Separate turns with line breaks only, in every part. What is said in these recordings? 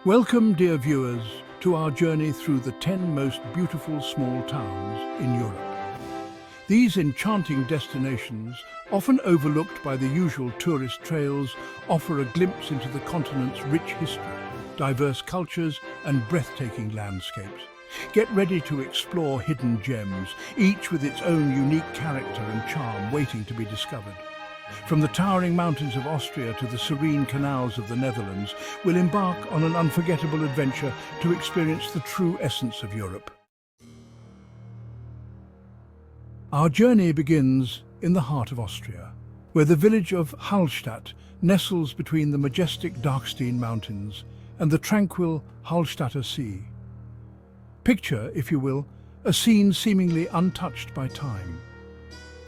Welcome, dear viewers, to our journey through the 10 most beautiful small towns in Europe. These enchanting destinations, often overlooked by the usual tourist trails, offer a glimpse into the continent's rich history, diverse cultures and breathtaking landscapes. Get ready to explore hidden gems, each with its own unique character and charm waiting to be discovered. From the towering mountains of Austria to the serene canals of the Netherlands, we'll embark on an unforgettable adventure to experience the true essence of Europe. Our journey begins in the heart of Austria, where the village of Hallstatt nestles between the majestic Darkstein Mountains and the tranquil Hallstatter Sea. Picture, if you will, a scene seemingly untouched by time.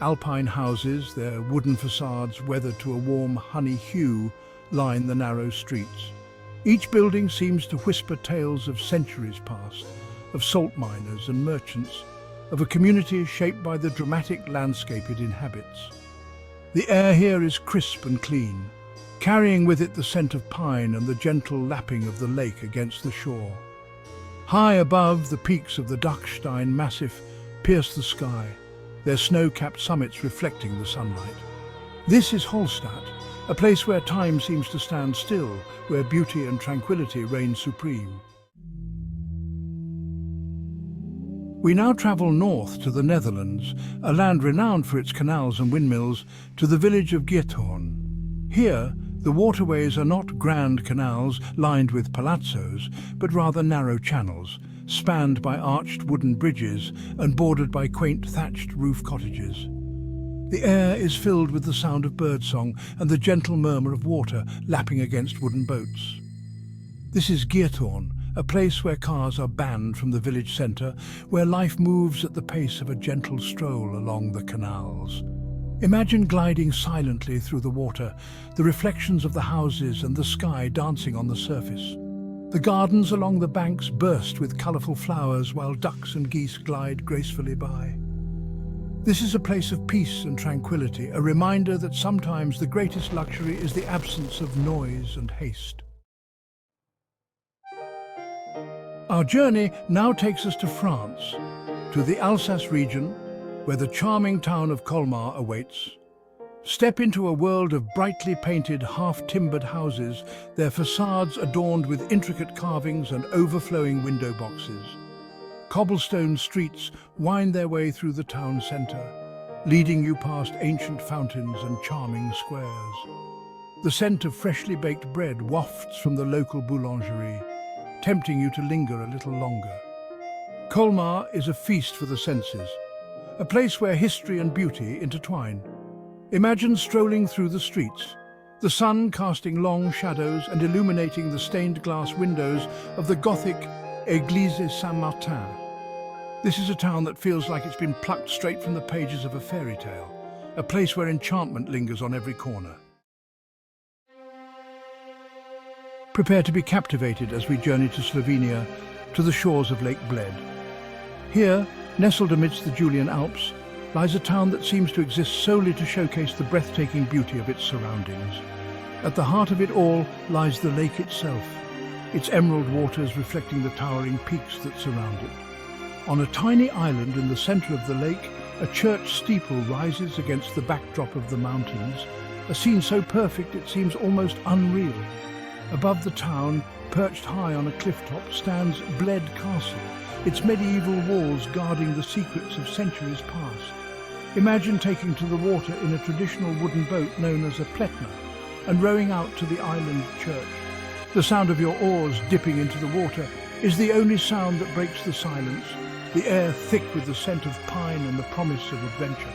Alpine houses, their wooden facades weathered to a warm honey hue, line the narrow streets. Each building seems to whisper tales of centuries past, of salt miners and merchants, of a community shaped by the dramatic landscape it inhabits. The air here is crisp and clean, carrying with it the scent of pine and the gentle lapping of the lake against the shore. High above, the peaks of the Dachstein Massif pierce the sky, their snow-capped summits reflecting the sunlight. This is Hallstatt, a place where time seems to stand still, where beauty and tranquility reign supreme. We now travel north to the Netherlands, a land renowned for its canals and windmills, to the village of Geerthoorn. Here, the waterways are not grand canals lined with palazzos, but rather narrow channels, spanned by arched wooden bridges and bordered by quaint thatched roof cottages. The air is filled with the sound of birdsong and the gentle murmur of water lapping against wooden boats. This is Geerthoorn, a place where cars are banned from the village centre, where life moves at the pace of a gentle stroll along the canals. Imagine gliding silently through the water, the reflections of the houses and the sky dancing on the surface. The gardens along the banks burst with colourful flowers while ducks and geese glide gracefully by. This is a place of peace and tranquility, a reminder that sometimes the greatest luxury is the absence of noise and haste. Our journey now takes us to France, to the Alsace region, where the charming town of Colmar awaits. Step into a world of brightly painted, half-timbered houses, their facades adorned with intricate carvings and overflowing window boxes. Cobblestone streets wind their way through the town centre, leading you past ancient fountains and charming squares. The scent of freshly baked bread wafts from the local boulangerie, tempting you to linger a little longer. Colmar is a feast for the senses, a place where history and beauty intertwine. Imagine strolling through the streets, the sun casting long shadows and illuminating the stained glass windows of the Gothic Église Saint-Martin. This is a town that feels like it's been plucked straight from the pages of a fairy tale, a place where enchantment lingers on every corner. Prepare to be captivated as we journey to Slovenia, to the shores of Lake Bled. Here, nestled amidst the Julian Alps, lies a town that seems to exist solely to showcase the breathtaking beauty of its surroundings. At the heart of it all lies the lake itself, its emerald waters reflecting the towering peaks that surround it. On a tiny island in the centre of the lake, a church steeple rises against the backdrop of the mountains, a scene so perfect it seems almost unreal. Above the town, perched high on a cliff top, stands Bled Castle, its medieval walls guarding the secrets of centuries past. Imagine taking to the water in a traditional wooden boat known as a pletna and rowing out to the island church. The sound of your oars dipping into the water is the only sound that breaks the silence, the air thick with the scent of pine and the promise of adventure.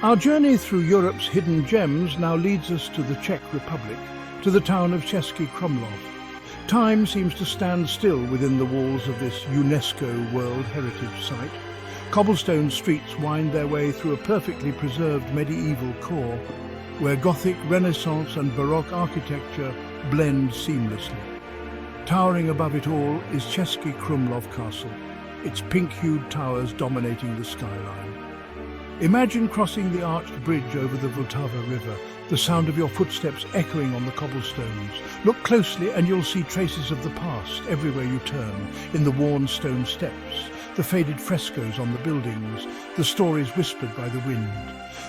Our journey through Europe's hidden gems now leads us to the Czech Republic, to the town of Český Krumlov. Time seems to stand still within the walls of this UNESCO World Heritage Site. Cobblestone streets wind their way through a perfectly preserved medieval core, where Gothic, Renaissance and Baroque architecture blend seamlessly. Towering above it all is Český Krumlov Castle, its pink-hued towers dominating the skyline. Imagine crossing the arched bridge over the Vltava River, the sound of your footsteps echoing on the cobblestones. Look closely and you'll see traces of the past everywhere you turn, in the worn stone steps, the faded frescoes on the buildings, the stories whispered by the wind.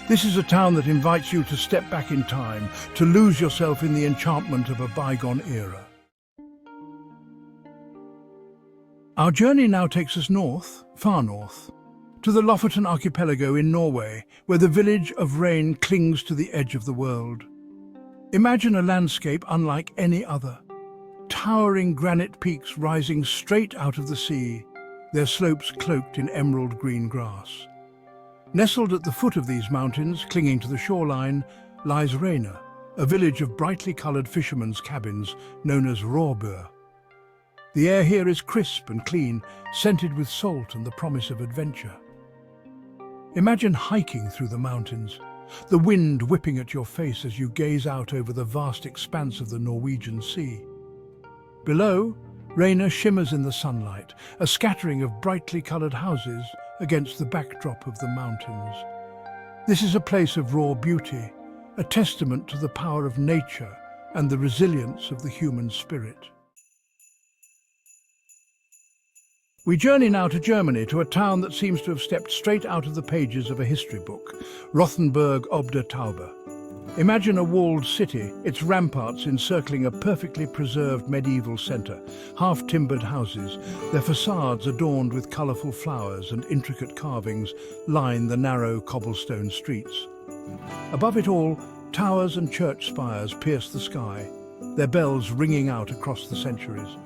This is a town that invites you to step back in time, to lose yourself in the enchantment of a bygone era. Our journey now takes us north, far north, to the Lofoten archipelago in Norway, where the village of Rain clings to the edge of the world. Imagine a landscape unlike any other. Towering granite peaks rising straight out of the sea, their slopes cloaked in emerald green grass. Nestled at the foot of these mountains, clinging to the shoreline, lies Reyna, a village of brightly coloured fishermen's cabins known as Råbø. The air here is crisp and clean, scented with salt and the promise of adventure. Imagine hiking through the mountains, the wind whipping at your face as you gaze out over the vast expanse of the Norwegian Sea. Below, Reyna shimmers in the sunlight, a scattering of brightly coloured houses against the backdrop of the mountains. This is a place of raw beauty, a testament to the power of nature and the resilience of the human spirit. We journey now to Germany, to a town that seems to have stepped straight out of the pages of a history book, Rothenburg ob der Tauber. Imagine a walled city, its ramparts encircling a perfectly preserved medieval centre, half-timbered houses, their facades adorned with colourful flowers and intricate carvings line the narrow cobblestone streets. Above it all, towers and church spires pierce the sky, their bells ringing out across the centuries.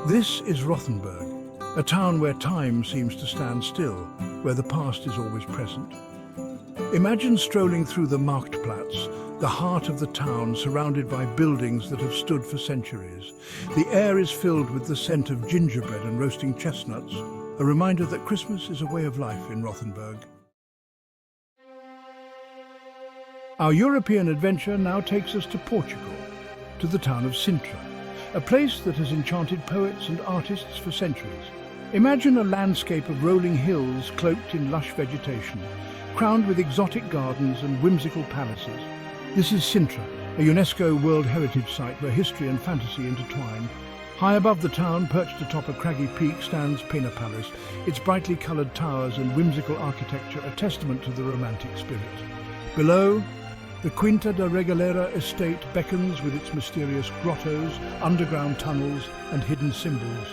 This is Rothenburg, a town where time seems to stand still, where the past is always present. Imagine strolling through the Marktplatz, the heart of the town surrounded by buildings that have stood for centuries. The air is filled with the scent of gingerbread and roasting chestnuts, a reminder that Christmas is a way of life in Rothenburg. Our European adventure now takes us to Portugal, to the town of Sintra, a place that has enchanted poets and artists for centuries. Imagine a landscape of rolling hills cloaked in lush vegetation, crowned with exotic gardens and whimsical palaces. This is Sintra, a UNESCO World Heritage Site where history and fantasy intertwine. High above the town, perched atop a craggy peak, stands Pena Palace, its brightly coloured towers and whimsical architecture a testament to the romantic spirit. Below, the Quinta da Regalera estate beckons with its mysterious grottos, underground tunnels and hidden symbols.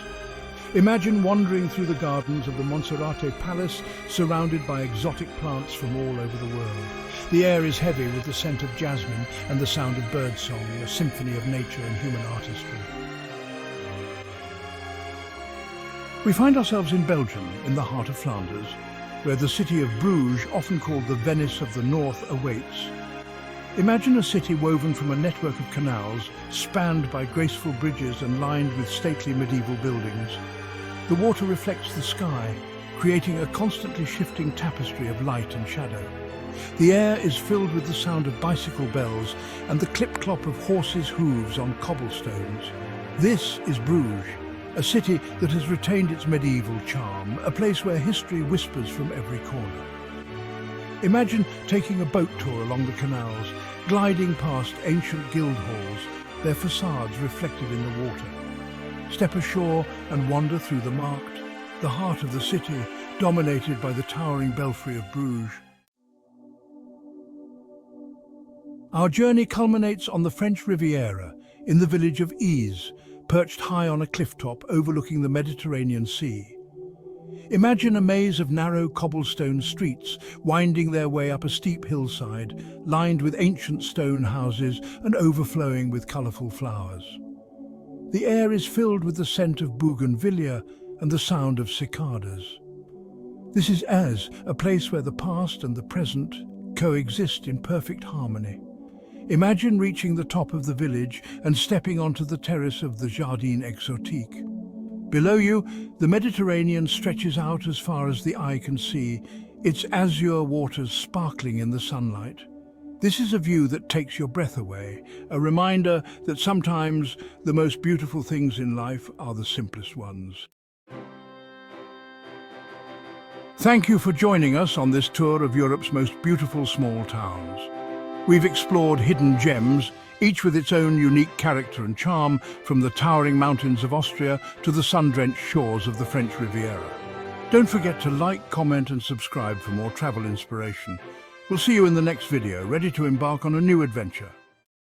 Imagine wandering through the gardens of the Monserrate Palace, surrounded by exotic plants from all over the world. The air is heavy with the scent of jasmine and the sound of birdsong, a symphony of nature and human artistry. We find ourselves in Belgium, in the heart of Flanders, where the city of Bruges, often called the Venice of the North, awaits. Imagine a city woven from a network of canals, spanned by graceful bridges and lined with stately medieval buildings. The water reflects the sky, creating a constantly shifting tapestry of light and shadow. The air is filled with the sound of bicycle bells and the clip-clop of horses' hooves on cobblestones. This is Bruges, a city that has retained its medieval charm, a place where history whispers from every corner. Imagine taking a boat tour along the canals, gliding past ancient guild halls, their facades reflected in the water. Step ashore and wander through the Markt, the heart of the city, dominated by the towering belfry of Bruges. Our journey culminates on the French Riviera, in the village of Ise, perched high on a cliff top overlooking the Mediterranean Sea. Imagine a maze of narrow cobblestone streets winding their way up a steep hillside, lined with ancient stone houses and overflowing with colourful flowers. The air is filled with the scent of bougainvillea and the sound of cicadas. This is Ise, a place where the past and the present coexist in perfect harmony. Imagine reaching the top of the village and stepping onto the terrace of the Jardin Exotique. Below you, the Mediterranean stretches out as far as the eye can see, its azure waters sparkling in the sunlight. This is a view that takes your breath away, a reminder that sometimes the most beautiful things in life are the simplest ones. Thank you for joining us on this tour of Europe's most beautiful small towns. We've explored hidden gems, each with its own unique character and charm, from the towering mountains of Austria to the sun-drenched shores of the French Riviera. Don't forget to like, comment and subscribe for more travel inspiration. We'll see you in the next video, ready to embark on a new adventure.